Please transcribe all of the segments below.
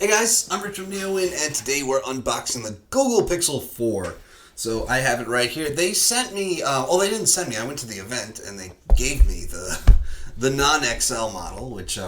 Hey guys, I'm Rich from NeoWin, and today we're unboxing the Google Pixel 4. So I have it right here. They sent me, they didn't send me. I went to the event and they gave me the non-XL model, which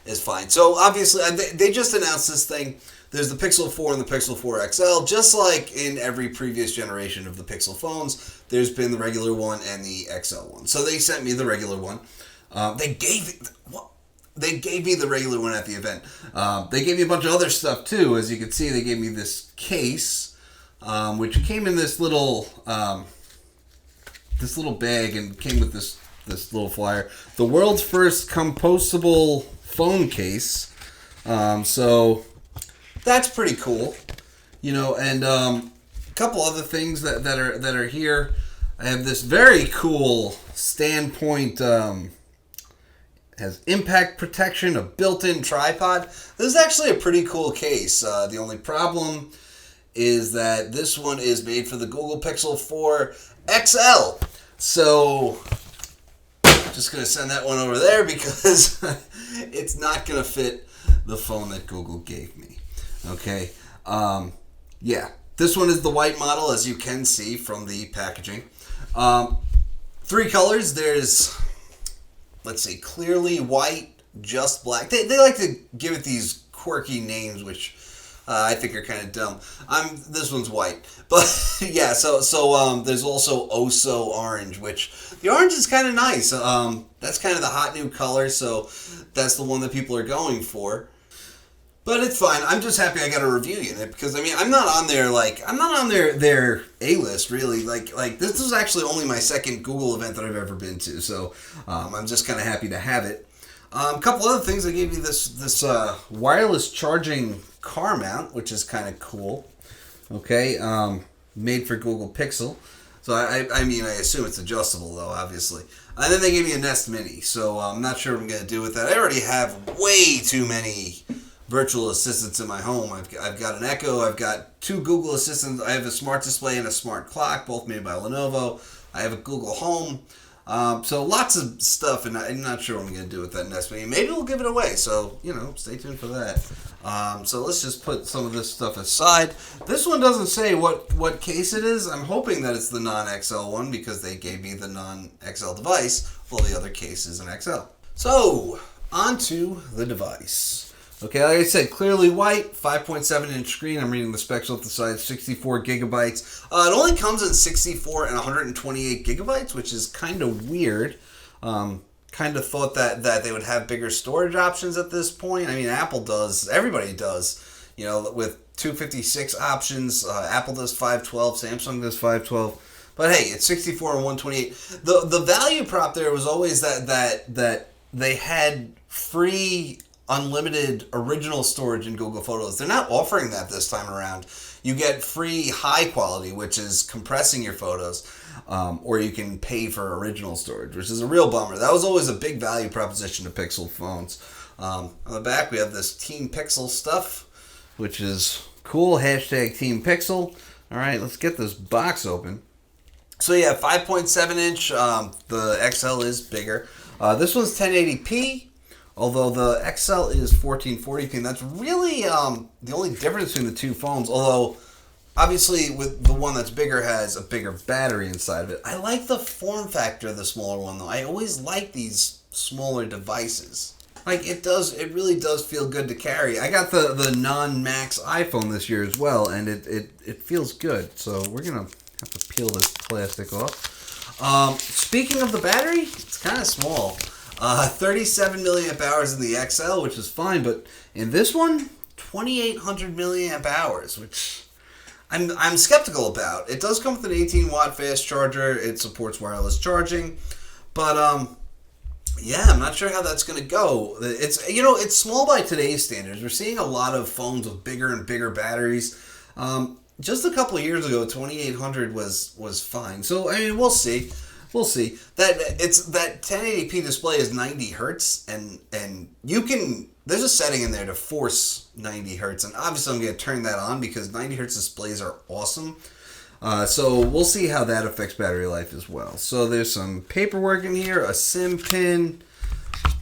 is fine. So obviously, they just announced this thing. There's the Pixel 4 and the Pixel 4 XL. Just like in every previous generation of the Pixel phones, there's been the regular one and the XL one. So they sent me the regular one. They gave me the regular one at the event. They gave me a bunch of other stuff too. As you can see, they gave me this case, which came in this little bag and came with this little flyer. The world's first compostable phone case. So that's pretty cool, And a couple other things that are here. I have this very cool standpoint. Has impact protection, a built-in tripod. This is actually a pretty cool case. The only problem is that this one is made for the Google Pixel 4 XL. So, just going to send that one over there because it's not going to fit the phone that Google gave me. Okay. Yeah. This one is the white model, as you can see from the packaging. 3 colors. There's... let's see, clearly white, just black. They like to give it these quirky names, which I think are kind of dumb. This one's white, but yeah. So there's also Oso orange, which the orange is kind of nice. That's kind of the hot new color, so that's the one that people are going for. But it's fine. I'm just happy I got a review unit because I'm not on their A-list really. Like this is actually only my second Google event that I've ever been to, so I'm just kind of happy to have it. A couple other things. I gave you this wireless charging car mount, which is kind of cool. Okay, made for Google Pixel. So I assume it's adjustable though, obviously. And then they gave me a Nest Mini, so I'm not sure what I'm gonna do with that. I already have way too many virtual assistants in my home. I've got an Echo, I've got 2 Google Assistants, I have a smart display and a smart clock, both made by Lenovo. I have a Google Home. So lots of stuff, and I'm not sure what I'm going to do with that Nest Mini. Maybe we'll give it away, so, stay tuned for that. So let's just put some of this stuff aside. This one doesn't say what case it is. I'm hoping that it's the non-XL one because they gave me the non-XL device, while the other case is an XL. So, onto the device. Okay, like I said, clearly white, 5.7-inch screen. I'm reading the specs off the side, 64 gigabytes. It only comes in 64 and 128 gigabytes, which is kind of weird. Kind of thought that they would have bigger storage options at this point. Apple does. Everybody does. With 256 options. Apple does 512. Samsung does 512. But hey, it's 64 and 128. The value prop there was always that they had free unlimited original storage in Google Photos. They're not offering that this time around. You get free high quality, which is compressing your photos, or you can pay for original storage, which is a real bummer. That was always a big value proposition to Pixel phones. On the back, we have this Team Pixel stuff, which is cool. Hashtag Team Pixel. All right, let's get this box open. So yeah, 5.7-inch. The XL is bigger. This one's 1080p. Although the XL is 1440p, and that's really the only difference between the two phones. Although, obviously, with the one that's bigger has a bigger battery inside of it. I like the form factor of the smaller one, though. I always like these smaller devices. It really does feel good to carry. I got the non-Max iPhone this year as well, and it feels good. So we're going to have to peel this plastic off. Speaking of the battery, it's kind of small. 37 milliamp hours in the XL, which is fine, but in this one, 2,800 milliamp hours, which I'm skeptical about. It does come with an 18-watt fast charger. It supports wireless charging, but yeah, I'm not sure how that's going to go. It's small by today's standards. We're seeing a lot of phones with bigger and bigger batteries. Just a couple of years ago, 2,800 was fine. So we'll see. We'll see. That 1080p display is 90 hertz, and you can. There's a setting in there to force 90 hertz, and obviously I'm going to turn that on because 90 hertz displays are awesome. So we'll see how that affects battery life as well. So there's some paperwork in here, a SIM pin.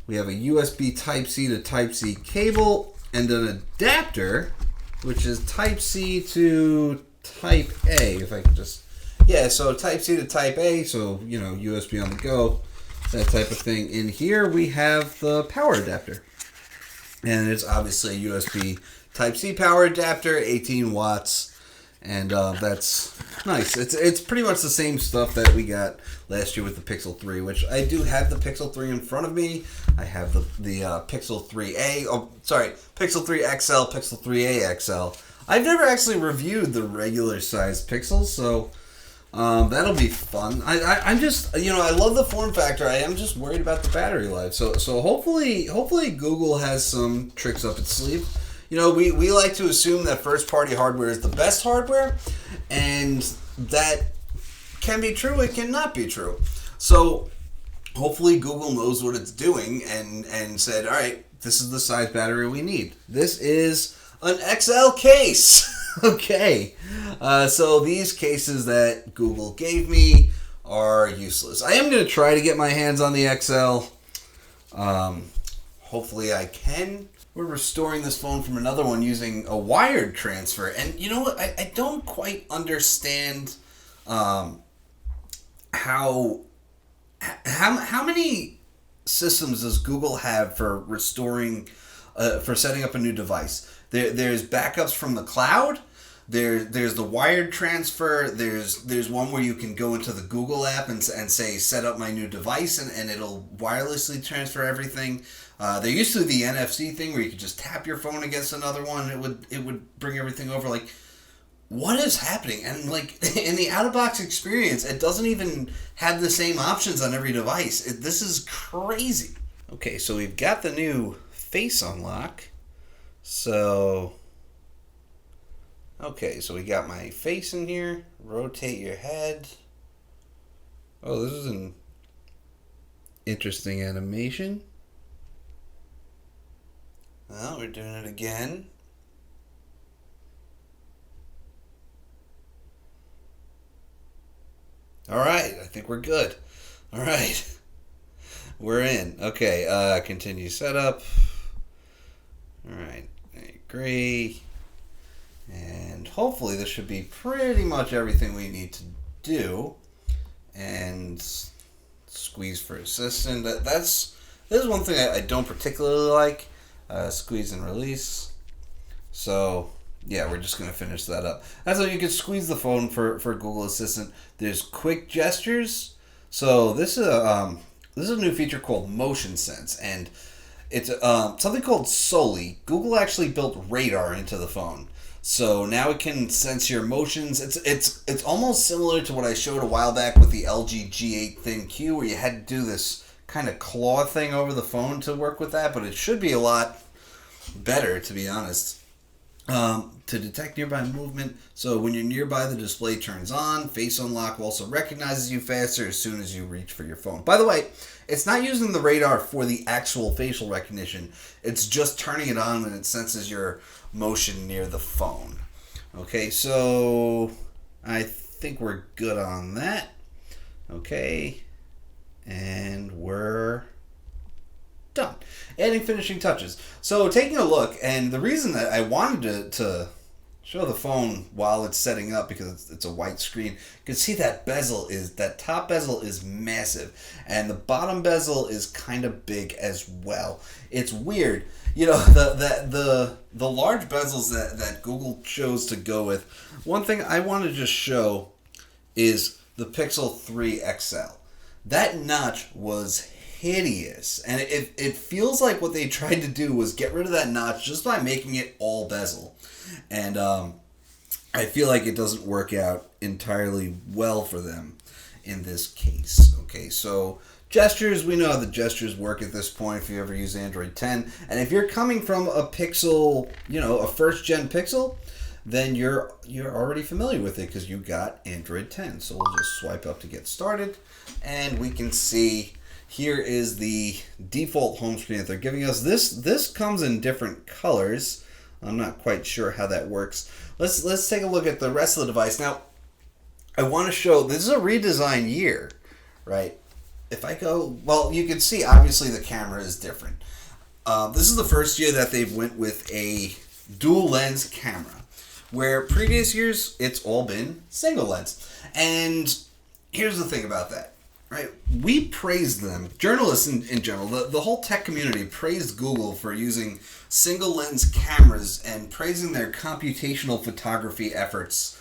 We have a USB Type-C to Type-C cable. and an adapter, which is Type-C to Type-A. If I can just... Yeah, so Type-C to Type-A, so, you know, USB on the go, that type of thing. In here, we have the power adapter. And it's obviously a USB Type-C power adapter, 18 watts. And that's nice. It's pretty much the same stuff that we got last year with the Pixel 3, which I do have the Pixel 3 in front of me. I have the Pixel 3a. Oh, sorry, Pixel 3 XL, Pixel 3a XL. I've never actually reviewed the regular size Pixels, so that'll be fun. I'm just, you know, I love the form factor. I am just worried about the battery life. So hopefully Google has some tricks up its sleeve. You know, we like to assume that first-party hardware is the best hardware, and that can be true, it cannot be true. So, hopefully Google knows what it's doing and said, all right, this is the size battery we need. This is an XL case. Okay. So, these cases that Google gave me are useless. I am going to try to get my hands on the XL. Hopefully I can. We're restoring this phone from another one using a wired transfer. And you know what? I don't quite understand how many systems does Google have for restoring, for setting up a new device? There's backups from the cloud. There's the wired transfer. There's one where you can go into the Google app and say set up my new device and it'll wirelessly transfer everything. There used to be the NFC thing where you could just tap your phone against another one and it would bring everything over. Like, what is happening? And like in the out-of-box experience, it doesn't even have the same options on every device. This is crazy. Okay, so we've got the new face unlock. So, okay, so we got my face in here. Rotate your head. Oh, this is an interesting animation. Well, we're doing it again. All right, I think we're good. All right, we're in. Okay, continue setup. All right, I agree. And hopefully this should be pretty much everything we need to do. And squeeze for assistant. This is one thing I don't particularly like. Squeeze and release. So yeah, we're just gonna finish that up. That's how you can squeeze the phone for Google Assistant. There's quick gestures. So this is a new feature called Motion Sense, and it's something called Soli. Google actually built radar into the phone, so now it can sense your motions. It's almost similar to what I showed a while back with the LG G8 Thin Q, where you had to do this kind of claw thing over the phone to work with that, but it should be a lot better, to be honest. To detect nearby movement, so when you're nearby, the display turns on. Face unlock also recognizes you faster as soon as you reach for your phone. By the way, it's not using the radar for the actual facial recognition. It's just turning it on when it senses your motion near the phone. Okay, so I think we're good on that. Okay, and we're done. Adding finishing touches. So taking a look, and the reason that I wanted to show the phone while it's setting up, because it's a white screen, you can see that top bezel is massive, and the bottom bezel is kind of big as well. It's weird. You know, the large bezels that Google chose to go with. One thing I want to just show is the Pixel 3 XL. That notch was hideous, and it feels like what they tried to do was get rid of that notch just by making it all bezel, and I feel like it doesn't work out entirely well for them in this case. Okay, so gestures, we know how the gestures work at this point if you ever use Android 10, and if you're coming from a Pixel, you know, a first gen Pixel, then you're already familiar with it because you got Android 10. So we'll just swipe up to get started, and we can see here is the default home screen that they're giving us. This comes in different colors. I'm not quite sure how that works. Let's take a look at the rest of the device. Now, I want to show, this is a redesign year, right? If I go, well, you can see obviously the camera is different. This is the first year that they've went with a dual lens camera, where previous years it's all been single lens. And here's the thing about that, right? We praised them, journalists in general, the whole tech community praised Google for using single lens cameras and praising their computational photography efforts.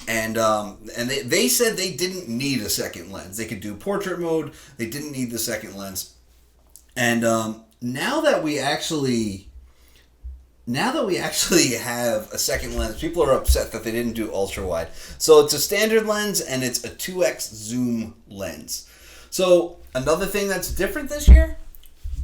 And they said they didn't need a second lens. They could do portrait mode. They didn't need the second lens. And now that we actually have a second lens, people are upset that they didn't do ultra wide. So it's a standard lens and it's a 2x zoom lens. So another thing that's different this year,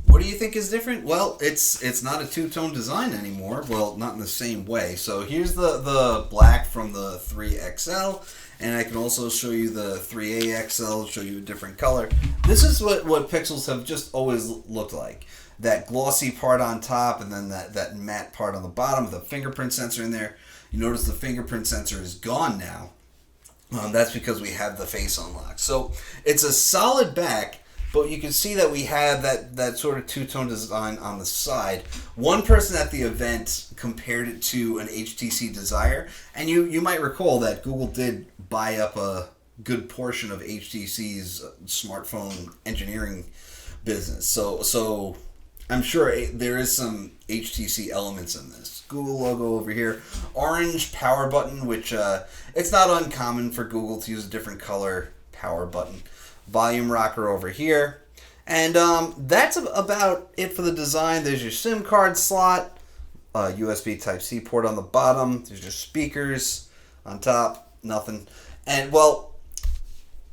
what do you think is different? Well, it's not a two-tone design anymore. Well, not in the same way. So here's the black from the 3XL, and I can also show you the 3AXL, show you a different color. This is what Pixels have just always looked like. That glossy part on top and then that matte part on the bottom with the fingerprint sensor in there. You notice the fingerprint sensor is gone now. That's because we have the face unlock. So it's a solid back, but you can see that we have that sort of two-tone design on the side. One person at the event compared it to an HTC Desire, and you might recall that Google did buy up a good portion of HTC's smartphone engineering business. So I'm sure there is some HTC elements in this. Google logo over here. Orange power button, which it's not uncommon for Google to use a different color power button. Volume rocker over here. And that's about it for the design. There's your SIM card slot. USB Type-C port on the bottom. There's your speakers on top. Nothing. And, well,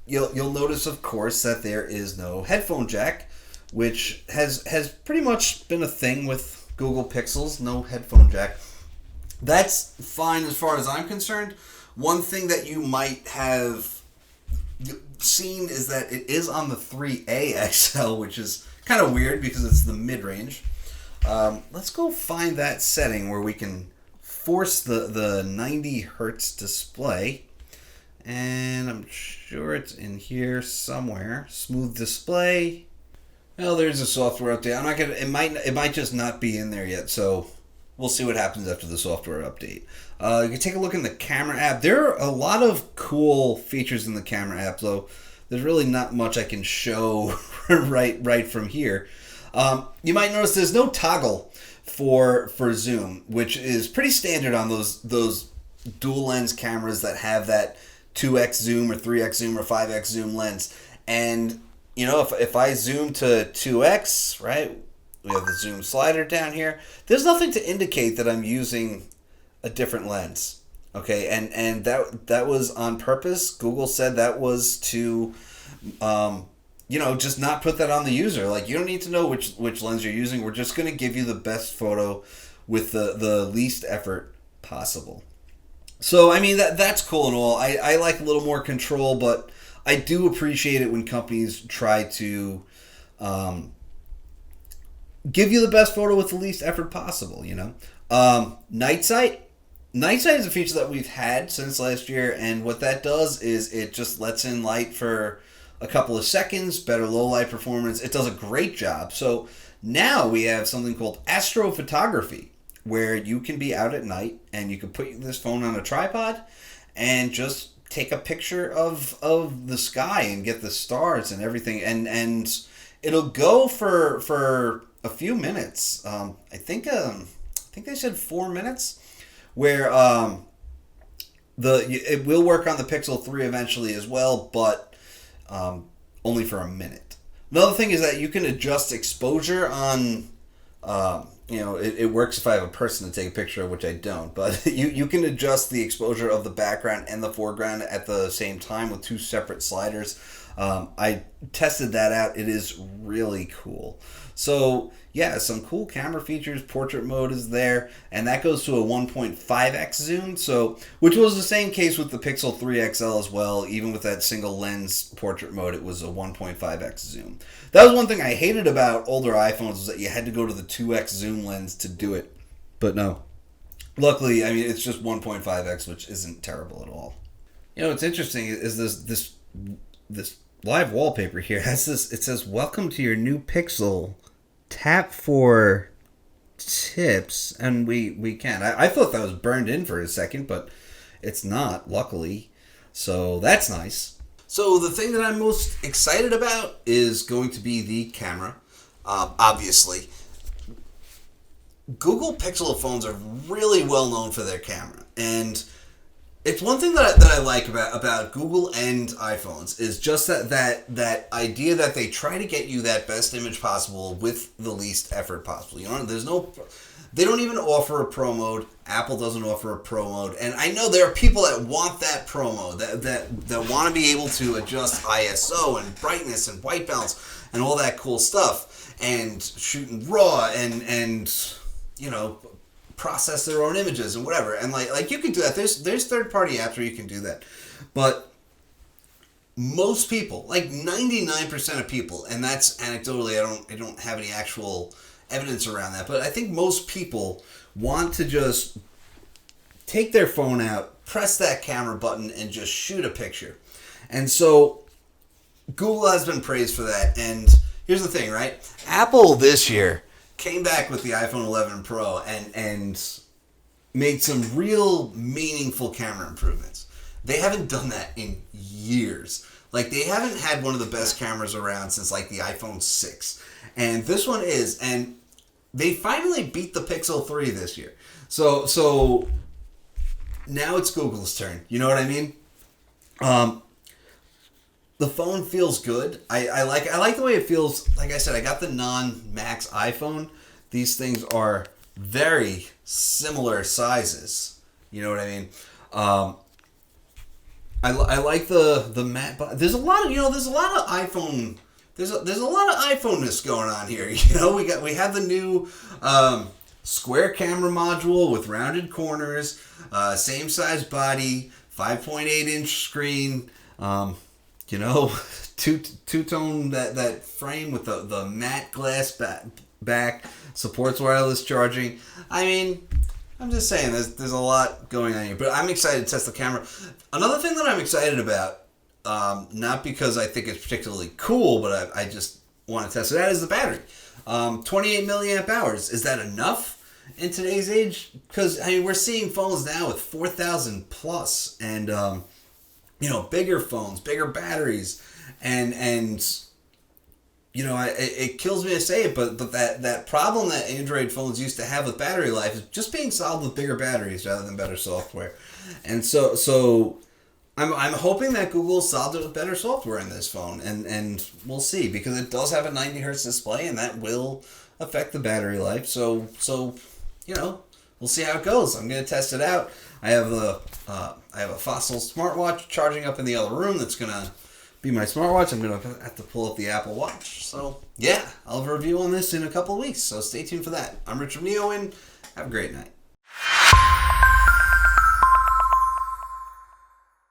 you'll notice, of course, that there is no headphone jack, which has pretty much been a thing with Google Pixels. No headphone jack. That's fine as far as I'm concerned. One thing that you might have seen is that it is on the 3AXL, which is kind of weird because it's the mid-range. Let's go find that setting where we can force the 90 hertz display. And I'm sure it's in here somewhere. Smooth display. Well, there's a software update. I'm not gonna. It might just not be in there yet. So we'll see what happens after the software update. You can take a look in the camera app. There are a lot of cool features in the camera app, though. There's really not much I can show right from here. You might notice there's no toggle for zoom, which is pretty standard on those dual lens cameras that have that 2x zoom or 3x zoom or 5x zoom lens. And you know, if I zoom to 2x, right, we have the zoom slider down here. There's nothing to indicate that I'm using a different lens. Okay, and that was on purpose. Google said that was to, just not put that on the user. Like, you don't need to know which lens you're using. We're just going to give you the best photo with the least effort possible. So, I mean, that's cool and all. I like a little more control, but I do appreciate it when companies try to give you the best photo with the least effort possible, you know. Night sight. Night sight is a feature that we've had since last year, and what that does is it just lets in light for a couple of seconds, better low light performance. It does a great job. So now we have something called Astro Photography, where you can be out at night and you can put this phone on a tripod and just take a picture of the sky and get the stars and everything, and it'll go for a few minutes. I think they said 4 minutes, where it will work on the Pixel 3 eventually as well, but only for a minute. Another thing is that you can adjust exposure on. It works if I have a person to take a picture of, which I don't, but you can adjust the exposure of the background and the foreground at the same time with two separate sliders. I tested that out. It is really cool. So yeah, some cool camera features. Portrait mode is there, and that goes to a 1.5x zoom. So, which was the same case with the Pixel 3 XL as well. Even with that single lens portrait mode, it was a 1.5x zoom. That was one thing I hated about older iPhones, was that you had to go to the 2x zoom lens to do it. But no, luckily, I mean, it's just 1.5x, which isn't terrible at all. You know, what's interesting is this live wallpaper here has this. It says, "Welcome to your new Pixel. Tap for tips, and we can. I thought that was burned in for a second, but it's not, luckily. So that's nice. So the thing that I'm most excited about is going to be the camera. Obviously, Google Pixel phones are really well known for their camera, and it's one thing that I like about Google and iPhones is just that idea that they try to get you that best image possible with the least effort possible. You know, they don't even offer a pro mode. Apple doesn't offer a pro mode, and I know there are people that want that pro mode, that want to be able to adjust ISO and brightness and white balance and all that cool stuff, and shoot in RAW and you know, process their own images and whatever, and like you can do that. There's third-party apps where you can do that, but most people, like 99% of people, and that's anecdotally, I don't have any actual evidence around that, but I think most people want to just take their phone out, press that camera button, and just shoot a picture. And so Google has been praised for that. And here's the thing, right? Apple this year came back with the iPhone 11 Pro and made some real meaningful camera improvements. They haven't done that in years. Like, they haven't had one of the best cameras around since like the iPhone 6. And this one is, and they finally beat the Pixel 3 this year. So now it's Google's turn. You know what I mean? The phone feels good. I like the way it feels. Like I said, I got the non-Max iPhone. These things are very similar sizes. You know what I mean? I like the matte. There's a lot of iPhone. There's a lot of iPhone-ness going on here. You know, we have the new square camera module with rounded corners, same size body, 5.8-inch screen. You know, two-tone that frame with the matte glass back, supports wireless charging. I mean, I'm just saying there's a lot going on here, but I'm excited to test the camera. Another thing that I'm excited about, not because I think it's particularly cool, but I just want to test it out, is the battery. 28 milliamp hours. Is that enough in today's age? Because I mean, we're seeing phones now with 4,000 plus, and you know, bigger phones, bigger batteries, and you know, it kills me to say it, but that problem that Android phones used to have with battery life is just being solved with bigger batteries rather than better software. And so I'm hoping that Google solved it with better software in this phone, and we'll see, because it does have a 90 hertz display, and that will affect the battery life. So you know, we'll see how it goes. I'm gonna test it out. I have a Fossil smartwatch charging up in the other room. That's gonna be my smartwatch. I'm gonna have to pull up the Apple Watch. So yeah, I'll have a review on this in a couple of weeks. So stay tuned for that. I'm Richard Neo, and have a great night.